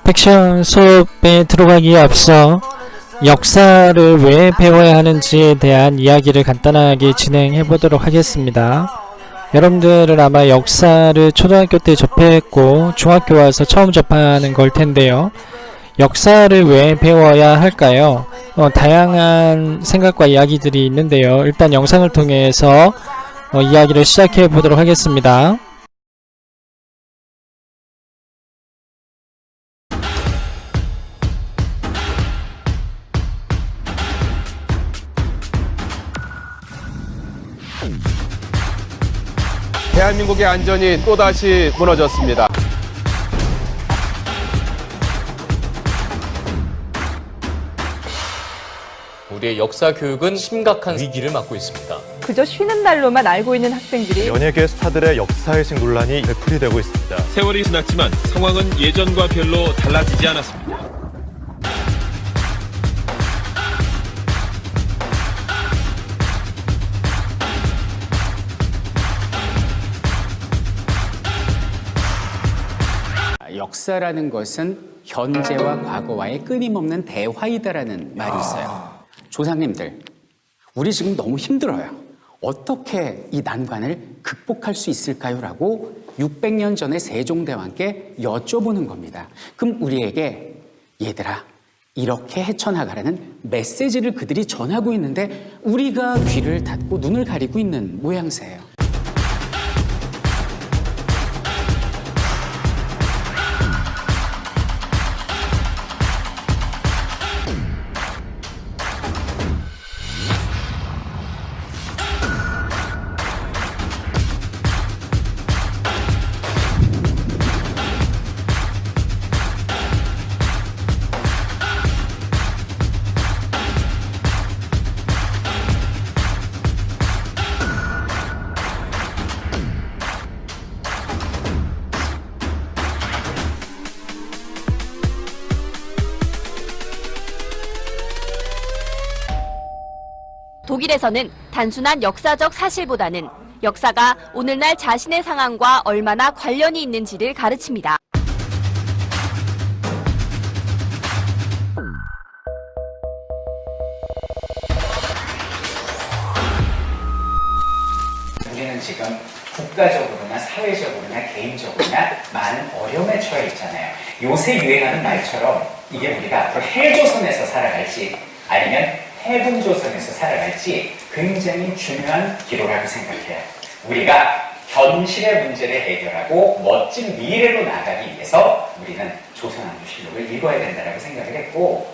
팩션 수업에 들어가기에 앞서 역사를 왜 배워야 하는지에 대한 이야기를 간단하게 진행해 보도록 하겠습니다. 여러분들은 아마 역사를 초등학교 때 접했고 중학교 와서 처음 접하는 걸 텐데요. 역사를 왜 배워야 할까요? 다양한 생각과 이야기들이 있는데요. 일단 영상을 통해서 이야기를 시작해 보도록 하겠습니다. 대한민국의 안전이 또다시 무너졌습니다. 우리의 역사 교육은 심각한 위기를 맞고 있습니다. 그저 쉬는 날로만 알고 있는 학생들이 연예계 스타들의 역사회식 논란이 되풀이되고 있습니다. 세월이 지났지만 상황은 예전과 별로 달라지지 않았습니다. 역사라는 것은 현재와 과거와의 끊임없는 대화이다라는 말이 있어요. 조상님들, 우리 지금 너무 힘들어요. 어떻게 이 난관을 극복할 수 있을까요? 라고 600년 전에 세종대왕께 여쭤보는 겁니다. 그럼 우리에게 얘들아, 이렇게 헤쳐나가라는 메시지를 그들이 전하고 있는데 우리가 귀를 닫고 눈을 가리고 있는 모양새예요. 독일에서는 단순한 역사적 사실보다는 역사가 오늘날 자신의 상황과 얼마나 관련이 있는지를 가르칩니다. 우리는 지금 국가적으로나 사회적으로나 개인적으로나 많은 어려움에 처해 있잖아요. 요새 유행하는 말처럼 이게 우리가 앞으로 헬조선에서 살아갈지 아니면 해분조선에서 살아갈지 굉장히 중요한 기로라고 생각해요. 우리가 현실의 문제를 해결하고 멋진 미래로 나가기 위해서 우리는 조선왕조실록을 읽어야 된다고 생각을 했고,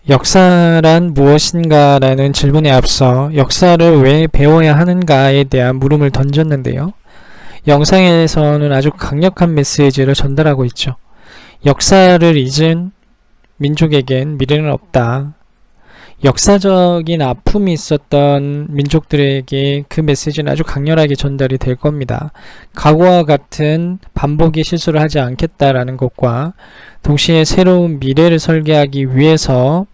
역사란 무엇인가라는 질문에 앞서 역사를 왜 배워야 하는가에 대한 물음을 던졌는데요. 영상에서는 아주 강력한 메시지를 전달하고 있죠. 역사를 잊은 민족에겐 미래는 없다. 역사적인 아픔이 있었던 민족들에게 그 메시지는 아주 강렬하게 전달이 될 겁니다. 과거와 같은 반복의 실수를 하지 않겠다라는 것과 동시에 새로운 미래를 설계하기 위해서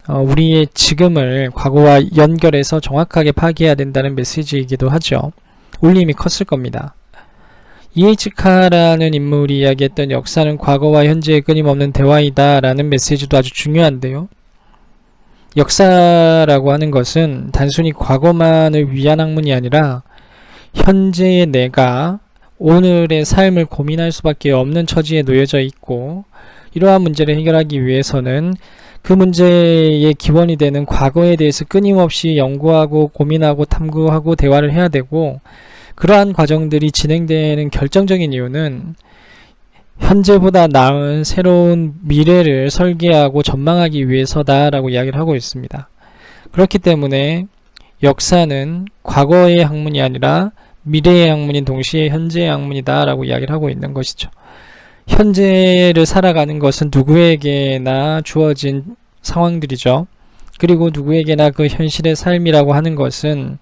우리의 지금을 과거와 연결해서 정확하게 파악해야 된다는 메시지이기도 하죠. 울림이 컸을 겁니다. E.H. 카라는 인물이 이야기했던 역사는 과거와 현재의 끊임없는 대화이다 라는 메시지도 아주 중요한데요. 역사라고 하는 것은 단순히 과거만을 위한 학문이 아니라 현재의 내가 오늘의 삶을 고민할 수밖에 없는 처지에 놓여져 있고, 이러한 문제를 해결하기 위해서는 그 문제의 기원이 되는 과거에 대해서 끊임없이 연구하고 고민하고 탐구하고 대화를 해야 되고, 그러한 과정들이 진행되는 결정적인 이유는 현재보다 나은 새로운 미래를 설계하고 전망하기 위해서다라고 이야기를 하고 있습니다. 그렇기 때문에 역사는 과거의 학문이 아니라 미래의 학문인 동시에 현재의 학문이다라고 이야기를 하고 있는 것이죠. 현재를 살아가는 것은 누구에게나 주어진 상황들이죠. 그리고 누구에게나 그 현실의 삶이라고 하는 것은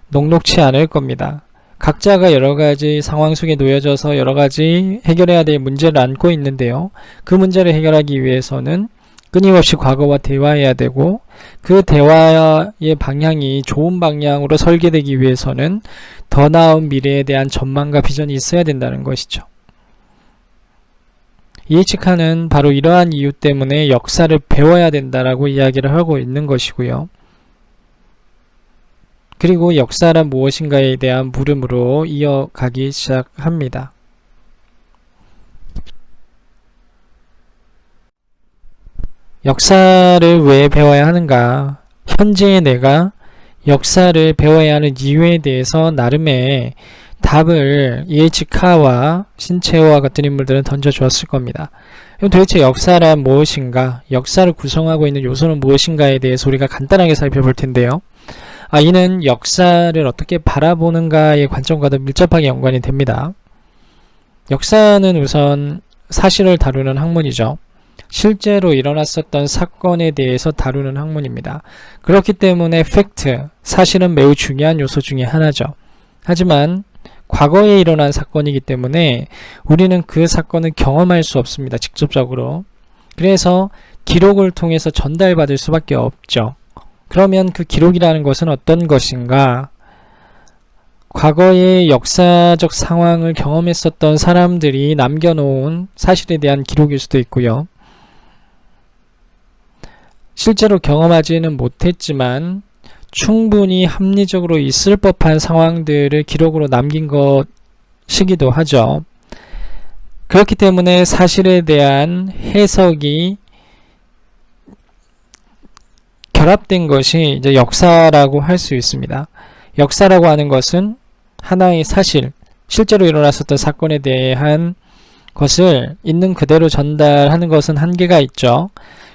녹록치 않을 겁니다. 각자가 여러가지 상황 속에 놓여져서 여러가지 해결해야 될 문제를 안고 있는데요. 그 문제를 해결하기 위해서는 끊임없이 과거와 대화해야 되고 그 대화의 방향이 좋은 방향으로 설계되기 위해서는 더 나은 미래에 대한 전망과 비전이 있어야 된다는 것이죠. 이에치카는 바로 이러한 이유 때문에 역사를 배워야 된다라고 이야기를 하고 있는 것이고요. 그리고 역사란 무엇인가에 대한 물음으로 이어가기 시작합니다. 역사를 왜 배워야 하는가? 현재의 내가 역사를 배워야 하는 이유에 대해서 나름의 답을 이에치카와 신채호와 같은 인물들은 던져주었을 겁니다. 그럼 도대체 역사란 무엇인가? 역사를 구성하고 있는 요소는 무엇인가에 대해서 우리가 간단하게 살펴볼 텐데요. 이는 역사를 어떻게 바라보는가의 관점과도 밀접하게 연관이 됩니다. 역사는 우선 사실을 다루는 학문이죠. 실제로 일어났었던 사건에 대해서 다루는 학문입니다. 그렇기 때문에 팩트, 사실은 매우 중요한 요소 중에 하나죠. 하지만 과거에 일어난 사건이기 때문에 우리는 그 사건을 경험할 수 없습니다. 직접적으로. 그래서 기록을 통해서 전달받을 수밖에 없죠. 그러면 그 기록이라는 것은 어떤 것인가? 과거의 역사적 상황을 경험했었던 사람들이 남겨놓은 사실에 대한 기록일 수도 있고요. 실제로 경험하지는 못했지만 충분히 합리적으로 있을 법한 상황들을 기록으로 남긴 것이기도 하죠. 그렇기 때문에 사실에 대한 해석이 결합된 것이 이제 역사라고 할 수 있습니다. 역사라고 하는 것은 하나의 사실, 실제로 일어났었던 사건에 대한 것을 있는 그대로 전달하는 것은 한계가 있죠.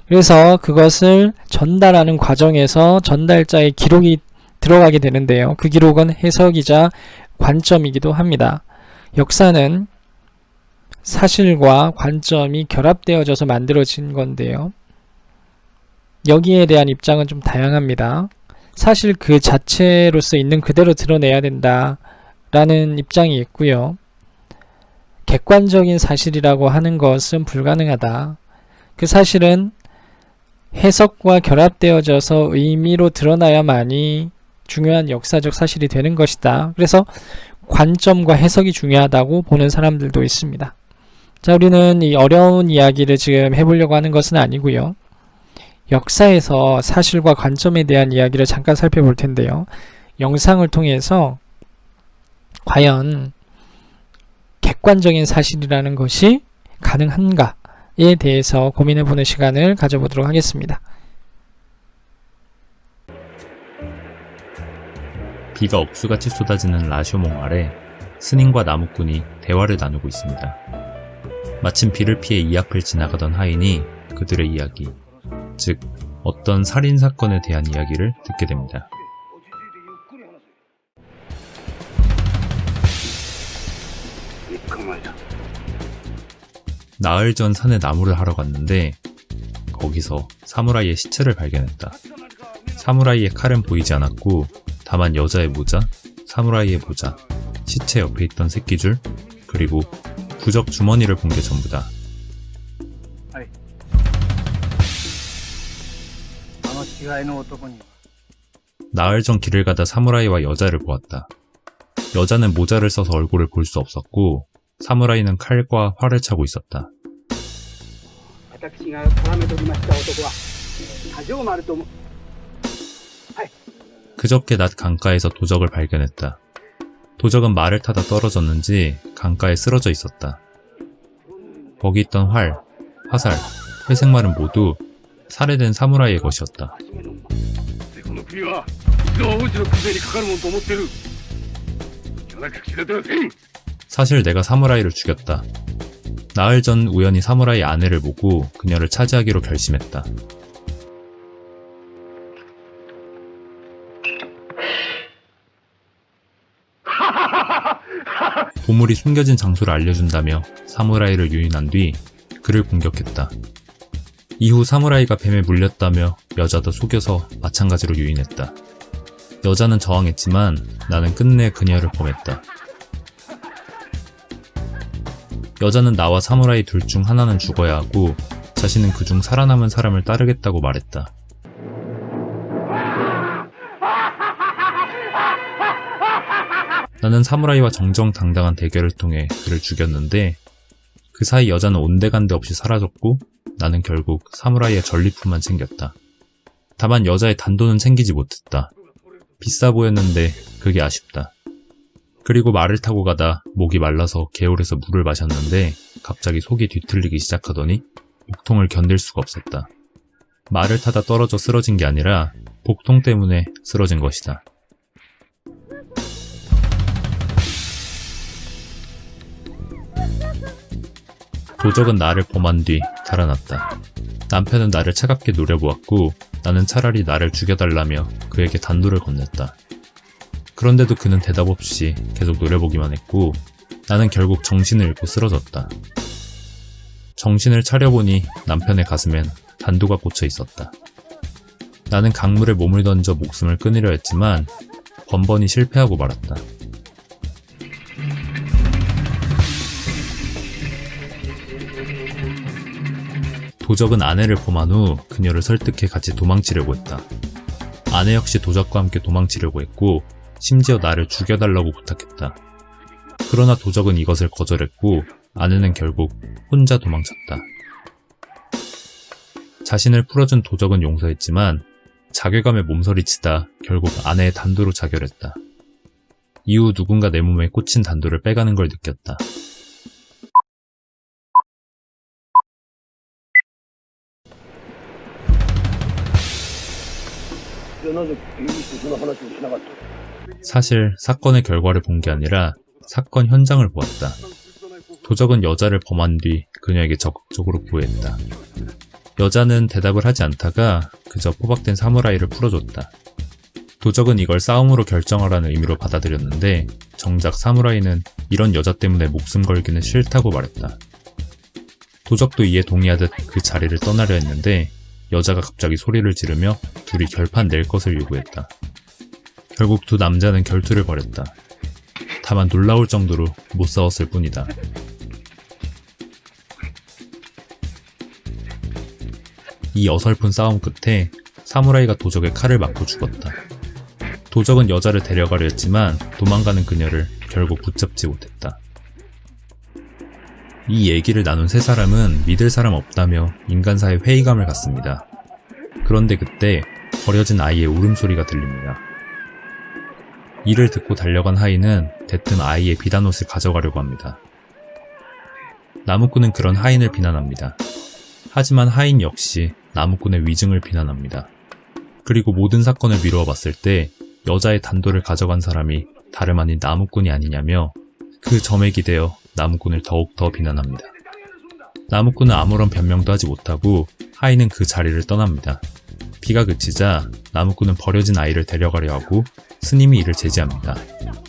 그래서 그것을 전달하는 과정에서 전달자의 기록이 들어가게 되는데요. 그 기록은 해석이자 관점이기도 합니다. 역사는 사실과 관점이 결합되어져서 만들어진 건데요. 여기에 대한 입장은 좀 다양합니다. 사실 그 자체로서 있는 그대로 드러내야 된다라는 입장이 있고요. 객관적인 사실이라고 하는 것은 불가능하다. 그 사실은 해석과 결합되어져서 의미로 드러나야만이 중요한 역사적 사실이 되는 것이다. 그래서 관점과 해석이 중요하다고 보는 사람들도 있습니다. 자, 우리는 이 어려운 이야기를 지금 해보려고 하는 것은 아니고요. 역사에서 사실과 관점에 대한 이야기를 잠깐 살펴볼 텐데요. 영상을 통해서 과연 객관적인 사실이라는 것이 가능한가에 대해서 고민해보는 시간을 가져보도록 하겠습니다. 비가 억수같이 쏟아지는 라쇼몽 아래 스님과 나무꾼이 대화를 나누고 있습니다. 마침 비를 피해 이 앞을 지나가던 하인이 그들의 이야기, 즉 어떤 살인사건에 대한 이야기를 듣게 됩니다. 나흘 전 산에 나무를 하러 갔는데 거기서 사무라이의 시체를 발견했다. 사무라이의 칼은 보이지 않았고 다만 여자의 모자, 사무라이의 모자, 시체 옆에 있던 새끼줄, 그리고 부적 주머니를 본 게 전부다. 나흘 전 길을 가다 사무라이와 여자를 보았다. 여자는 모자를 써서 얼굴을 볼 수 없었고 사무라이는 칼과 활을 차고 있었다. 그저께 낮 강가에서 도적을 발견했다. 도적은 말을 타다 떨어졌는지 강가에 쓰러져 있었다. 거기 있던 활, 화살, 회색말은 모두 살해된 사무라이의 것이었다. 사실 내가 사무라이를 죽였다. 나흘 전 우연히 사무라이 아내를 보고 그녀를 차지하기로 결심했다. 보물이 숨겨진 장소를 알려준다며 사무라이를 유인한 뒤 그를 공격했다. 이후 사무라이가 뱀에 물렸다며 여자도 속여서 마찬가지로 유인했다. 여자는 저항했지만 나는 끝내 그녀를 범했다. 여자는 나와 사무라이 둘 중 하나는 죽어야 하고 자신은 그중 살아남은 사람을 따르겠다고 말했다. 나는 사무라이와 정정당당한 대결을 통해 그를 죽였는데 그 사이 여자는 온데간데 없이 사라졌고 나는 결국 사무라이의 전리품만 챙겼다. 다만 여자의 단도는 챙기지 못했다. 비싸 보였는데 그게 아쉽다. 그리고 말을 타고 가다 목이 말라서 개울에서 물을 마셨는데 갑자기 속이 뒤틀리기 시작하더니 복통을 견딜 수가 없었다. 말을 타다 떨어져 쓰러진 게 아니라 복통 때문에 쓰러진 것이다. 도적은 나를 범한 뒤 달아났다. 남편은 나를 차갑게 노려보았고 나는 차라리 나를 죽여달라며 그에게 단도를 건넸다. 그런데도 그는 대답 없이 계속 노려보기만 했고 나는 결국 정신을 잃고 쓰러졌다. 정신을 차려보니 남편의 가슴엔 단도가 꽂혀 있었다. 나는 강물에 몸을 던져 목숨을 끊으려 했지만 번번이 실패하고 말았다. 도적은 아내를 범한 후 그녀를 설득해 같이 도망치려고 했다. 아내 역시 도적과 함께 도망치려고 했고 심지어 나를 죽여달라고 부탁했다. 그러나 도적은 이것을 거절했고 아내는 결국 혼자 도망쳤다. 자신을 풀어준 도적은 용서했지만 자괴감에 몸서리치다 결국 아내의 단도로 자결했다. 이후 누군가 내 몸에 꽂힌 단도를 빼가는 걸 느꼈다. 사실 사건의 결과를 본 게 아니라 사건 현장을 보았다. 도적은 여자를 범한 뒤 그녀에게 적극적으로 구애했다. 여자는 대답을 하지 않다가 그저 포박된 사무라이를 풀어줬다. 도적은 이걸 싸움으로 결정하라는 의미로 받아들였는데 정작 사무라이는 이런 여자 때문에 목숨 걸기는 싫다고 말했다. 도적도 이에 동의하듯 그 자리를 떠나려 했는데 여자가 갑자기 소리를 지르며 둘이 결판 낼 것을 요구했다. 결국 두 남자는 결투를 벌였다. 다만 놀라울 정도로 못 싸웠을 뿐이다. 이 어설픈 싸움 끝에 사무라이가 도적의 칼을 맞고 죽었다. 도적은 여자를 데려가려 했지만 도망가는 그녀를 결국 붙잡지 못했다. 이 얘기를 나눈 세 사람은 믿을 사람 없다며 인간사에 회의감을 갖습니다. 그런데 그때 버려진 아이의 울음소리가 들립니다. 이를 듣고 달려간 하인은 대뜸 아이의 비단옷을 가져가려고 합니다. 나무꾼은 그런 하인을 비난합니다. 하지만 하인 역시 나무꾼의 위증을 비난합니다. 그리고 모든 사건을 미루어 봤을 때 여자의 단도를 가져간 사람이 다름 아닌 나무꾼이 아니냐며 그 점에 기대어 나무꾼을 더욱 더 비난합니다. 나무꾼은 아무런 변명도 하지 못하고 하인은 그 자리를 떠납니다. 비가 그치자 나무꾼은 버려진 아이를 데려가려 하고 스님이 이를 제지합니다.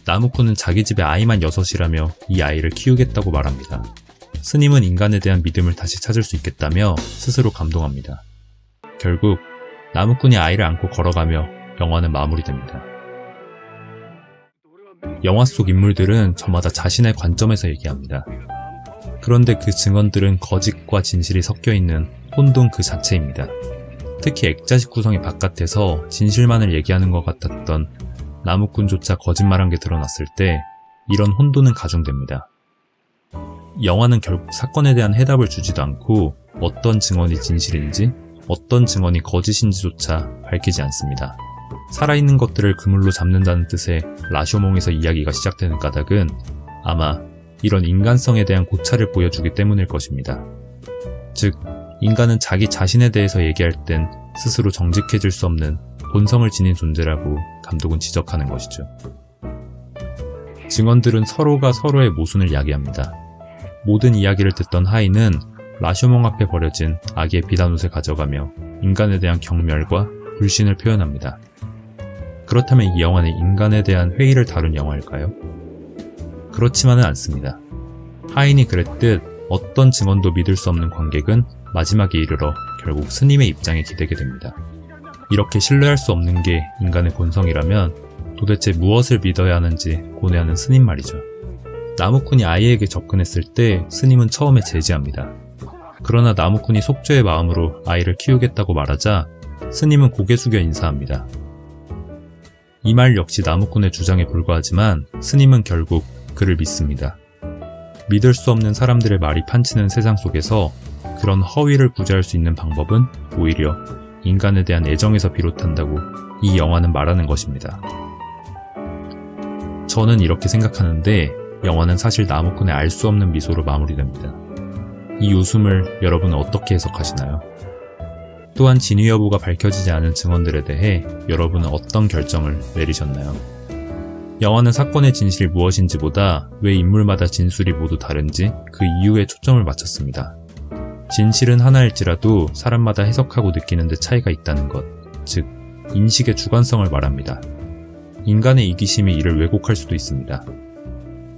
나무꾼은 자기 집에 아이만 6이라며 이 아이를 키우겠다고 말합니다. 스님은 인간에 대한 믿음을 다시 찾을 수 있겠다며 스스로 감동합니다. 결국 나무꾼이 아이를 안고 걸어가며 영화는 마무리됩니다. 영화 속 인물들은 저마다 자신의 관점에서 얘기합니다. 그런데 그 증언들은 거짓과 진실이 섞여있는 혼돈 그 자체입니다. 특히 액자식 구성의 바깥에서 진실만을 얘기하는 것 같았던 나무꾼조차 거짓말한 게 드러났을 때 이런 혼돈은 가중됩니다. 영화는 결국 사건에 대한 해답을 주지도 않고 어떤 증언이 진실인지 어떤 증언이 거짓인지조차 밝히지 않습니다. 살아있는 것들을 그물로 잡는다는 뜻의 라쇼몽에서 이야기가 시작되는 까닭은 아마 이런 인간성에 대한 고찰을 보여주기 때문일 것입니다. 즉, 인간은 자기 자신에 대해서 얘기할 땐 스스로 정직해질 수 없는 본성을 지닌 존재라고 감독은 지적하는 것이죠. 증언들은 서로가 서로의 모순을 야기합니다. 모든 이야기를 듣던 하인은 라쇼몽 앞에 버려진 아기의 비단옷을 가져가며 인간에 대한 경멸과 불신을 표현합니다. 그렇다면 이 영화는 인간에 대한 회의를 다룬 영화일까요? 그렇지만은 않습니다. 하인이 그랬듯 어떤 증언도 믿을 수 없는 관객은 마지막에 이르러 결국 스님의 입장에 기대게 됩니다. 이렇게 신뢰할 수 없는 게 인간의 본성이라면 도대체 무엇을 믿어야 하는지 고뇌하는 스님 말이죠. 나무꾼이 아이에게 접근했을 때 스님은 처음에 제지합니다. 그러나 나무꾼이 속죄의 마음으로 아이를 키우겠다고 말하자 스님은 고개 숙여 인사합니다. 이 말 역시 나무꾼의 주장에 불과하지만 스님은 결국 그를 믿습니다. 믿을 수 없는 사람들의 말이 판치는 세상 속에서 그런 허위를 구제할 수 있는 방법은 오히려 인간에 대한 애정에서 비롯한다고 이 영화는 말하는 것입니다. 저는 이렇게 생각하는데 영화는 사실 나무꾼의 알 수 없는 미소로 마무리됩니다. 이 웃음을 여러분은 어떻게 해석하시나요? 또한 진위 여부가 밝혀지지 않은 증언들에 대해 여러분은 어떤 결정을 내리셨나요? 영화는 사건의 진실이 무엇인지보다 왜 인물마다 진술이 모두 다른지 그 이유에 초점을 맞췄습니다. 진실은 하나일지라도 사람마다 해석하고 느끼는 데 차이가 있다는 것, 즉 인식의 주관성을 말합니다. 인간의 이기심이 이를 왜곡할 수도 있습니다.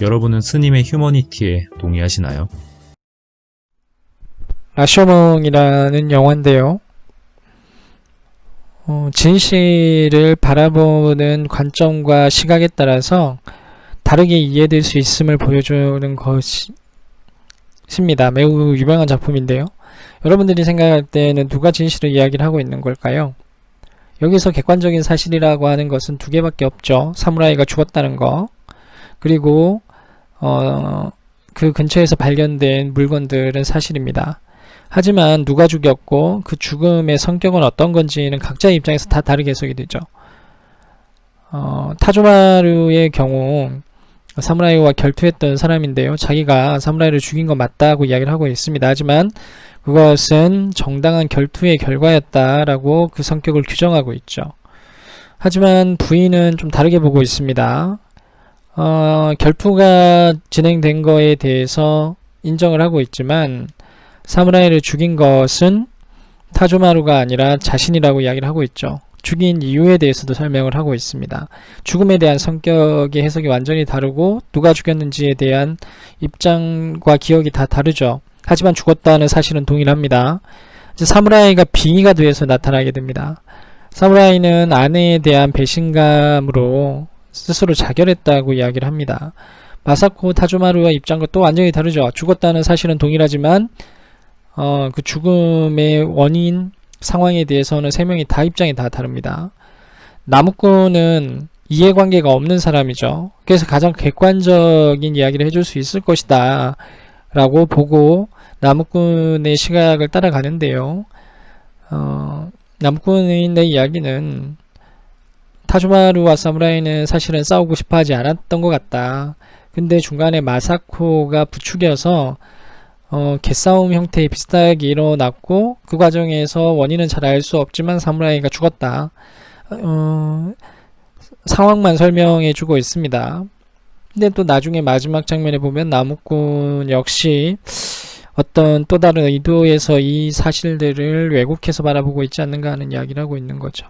여러분은 스님의 휴머니티에 동의하시나요? 라쇼몽이라는 영화인데요. 진실을 바라보는 관점과 시각에 따라서 다르게 이해될 수 있음을 보여주는 것입니다. 매우 유명한 작품인데요. 여러분들이 생각할 때는 누가 진실을 이야기를 하고 있는 걸까요? 여기서 객관적인 사실이라고 하는 것은 두 개밖에 없죠. 사무라이가 죽었다는 거, 그리고 그 근처에서 발견된 물건들은 사실입니다. 하지만 누가 죽였고 그 죽음의 성격은 어떤 건지는 각자의 입장에서 다 다르게 해석이 되죠. 타조마루의 경우 사무라이와 결투했던 사람인데요. 자기가 사무라이를 죽인 건 맞다고 이야기를 하고 있습니다. 하지만 그것은 정당한 결투의 결과였다라고 그 성격을 규정하고 있죠. 하지만 부인은 좀 다르게 보고 있습니다. 결투가 진행된 거에 대해서 인정을 하고 있지만 사무라이를 죽인 것은 타조마루가 아니라 자신이라고 이야기를 하고 있죠. 죽인 이유에 대해서도 설명을 하고 있습니다. 죽음에 대한 성격의 해석이 완전히 다르고 누가 죽였는지에 대한 입장과 기억이 다 다르죠. 하지만 죽었다는 사실은 동일합니다. 이제 사무라이가 빙의가 돼서 나타나게 됩니다. 사무라이는 아내에 대한 배신감으로 스스로 자결했다고 이야기를 합니다. 마사코 타조마루의 입장과 또 완전히 다르죠. 죽었다는 사실은 동일하지만 그 죽음의 원인 상황에 대해서는 세 명이 다 입장이 다 다릅니다. 나무꾼은 이해관계가 없는 사람이죠. 그래서 가장 객관적인 이야기를 해줄 수 있을 것이다 라고 보고 나무꾼의 시각을 따라가는데요. 나무꾼의 이야기는 타조마루와 사무라이는 사실은 싸우고 싶어 하지 않았던 것 같다. 근데 중간에 마사코가 부추겨서 개싸움 형태의 비슷하게 일어났고 그 과정에서 원인은 잘 알 수 없지만 사무라이가 죽었다. 상황만 설명해 주고 있습니다. 근데 또 나중에 마지막 장면에 보면 나무꾼 역시 어떤 또 다른 의도에서 이 사실들을 왜곡해서 바라보고 있지 않는가 하는 이야기를 하고 있는 거죠.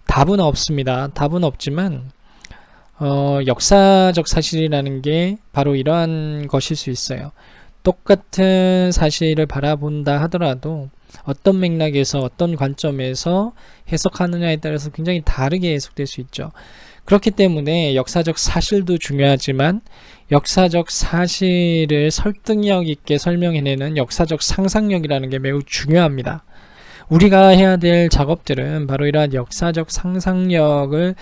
답은 없습니다. 답은 없지만 역사적 사실이라는 게 바로 이러한 것일 수 있어요. 똑같은 사실을 바라본다 하더라도 어떤 맥락에서 어떤 관점에서 해석하느냐에 따라서 굉장히 다르게 해석될 수 있죠. 그렇기 때문에 역사적 사실도 중요하지만 역사적 사실을 설득력 있게 설명해내는 역사적 상상력이라는 게 매우 중요합니다. 우리가 해야 될 작업들은 바로 이러한 역사적 상상력을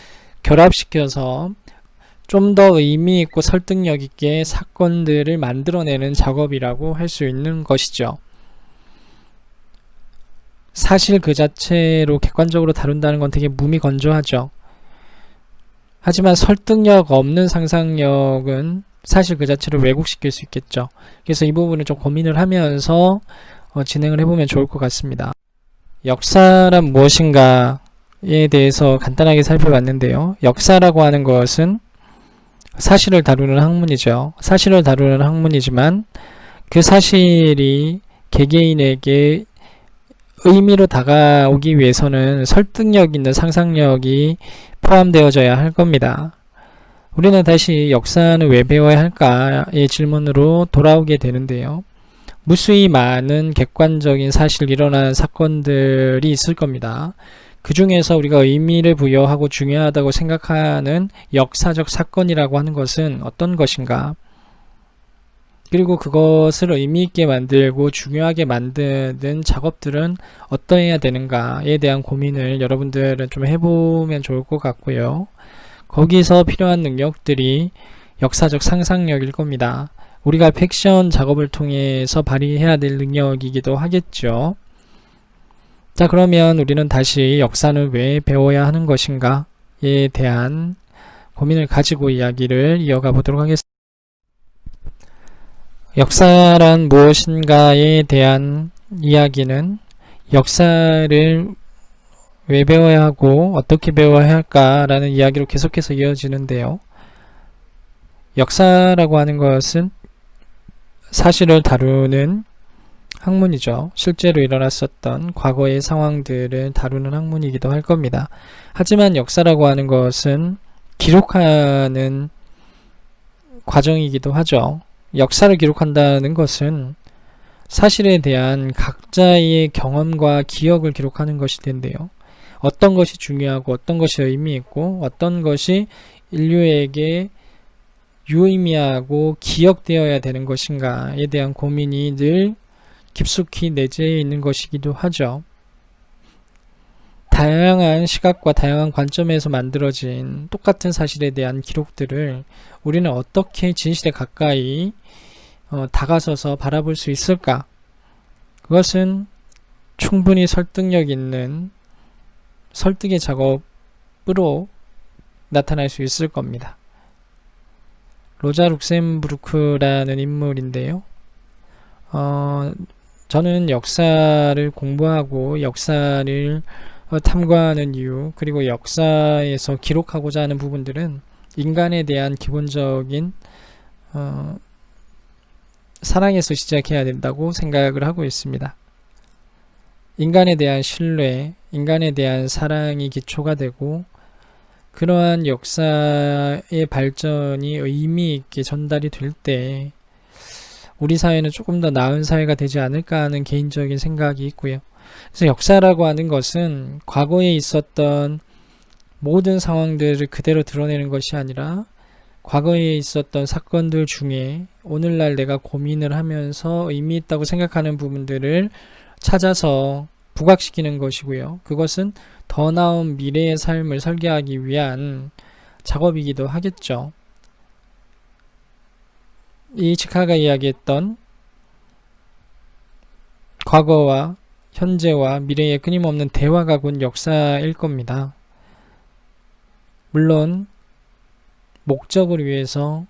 결합시켜서 좀 더 의미 있고 설득력 있게 사건들을 만들어내는 작업이라고 할 수 있는 것이죠. 사실 그 자체로 객관적으로 다룬다는 건 되게 무미건조하죠. 하지만 설득력 없는 상상력은 사실 그 자체를 왜곡시킬 수 있겠죠. 그래서 이 부분을 좀 고민을 하면서 진행을 해보면 좋을 것 같습니다. 역사란 무엇인가에 대해서 간단하게 살펴봤는데요. 역사라고 하는 것은 사실을 다루는 학문이죠. 사실을 다루는 학문이지만 그 사실이 개개인에게 의미로 다가오기 위해서는 설득력 있는 상상력이 포함되어져야 할 겁니다. 우리는 다시 역사는 왜 배워야 할까의 질문으로 돌아오게 되는데요. 무수히 많은 객관적인 사실 일어나는 사건들이 있을 겁니다. 그 중에서 우리가 의미를 부여하고 중요하다고 생각하는 역사적 사건이라고 하는 것은 어떤 것인가? 그리고 그것을 의미 있게 만들고 중요하게 만드는 작업들은 어떠해야 되는가에 대한 고민을 여러분들은 좀 해보면 좋을 것 같고요. 거기서 필요한 능력들이 역사적 상상력일 겁니다. 우리가 팩션 작업을 통해서 발휘해야 될 능력이기도 하겠죠. 자, 그러면 우리는 다시 역사는 왜 배워야 하는 것인가에 대한 고민을 가지고 이야기를 이어가 보도록 하겠습니다. 역사란 무엇인가에 대한 이야기는 역사를 왜 배워야 하고 어떻게 배워야 할까라는 이야기로 계속해서 이어지는데요. 역사라고 하는 것은 사실을 다루는 학문이죠. 실제로 일어났었던 과거의 상황들을 다루는 학문이기도 할 겁니다. 하지만 역사라고 하는 것은 기록하는 과정이기도 하죠. 역사를 기록한다는 것은 사실에 대한 각자의 경험과 기억을 기록하는 것일 텐데요. 어떤 것이 중요하고 어떤 것이 의미 있고 어떤 것이 인류에게 유의미하고 기억되어야 되는 것인가에 대한 고민이 늘 깊숙이 내재해 있는 것이기도 하죠. 다양한 시각과 다양한 관점에서 만들어진 똑같은 사실에 대한 기록들을 우리는 어떻게 진실에 가까이 다가서서 바라볼 수 있을까? 그것은 충분히 설득력 있는 설득의 작업으로 나타날 수 있을 겁니다. 로자 룩셈부르크라는 인물인데요. 저는 역사를 공부하고 역사를 탐구하는 이유, 그리고 역사에서 기록하고자 하는 부분들은 인간에 대한 기본적인 사랑에서 시작해야 된다고 생각을 하고 있습니다. 인간에 대한 신뢰, 인간에 대한 사랑이 기초가 되고 그러한 역사의 발전이 의미 있게 전달이 될 때 우리 사회는 조금 더 나은 사회가 되지 않을까 하는 개인적인 생각이 있고요. 그래서 역사라고 하는 것은 과거에 있었던 모든 상황들을 그대로 드러내는 것이 아니라 과거에 있었던 사건들 중에 오늘날 내가 고민을 하면서 의미 있다고 생각하는 부분들을 찾아서 부각시키는 것이고요. 그것은 더 나은 미래의 삶을 설계하기 위한 작업이기도 하겠죠. 이 치카가 이야기했던 과거와 현재와 미래의 끊임없는 대화가 곧 역사일 겁니다. 물론 목적을 위해서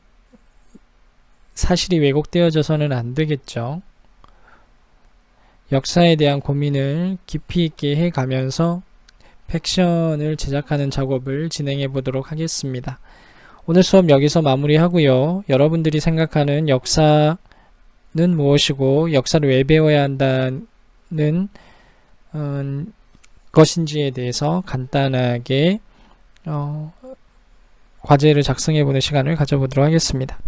사실이 왜곡되어져서는 안 되겠죠. 역사에 대한 고민을 깊이 있게 해가면서 팩션을 제작하는 작업을 진행해 보도록 하겠습니다. 오늘 수업 여기서 마무리하고요. 여러분들이 생각하는 역사는 무엇이고 역사를 왜 배워야 한다는 것인지에 대해서 간단하게 과제를 작성해 보는 시간을 가져보도록 하겠습니다.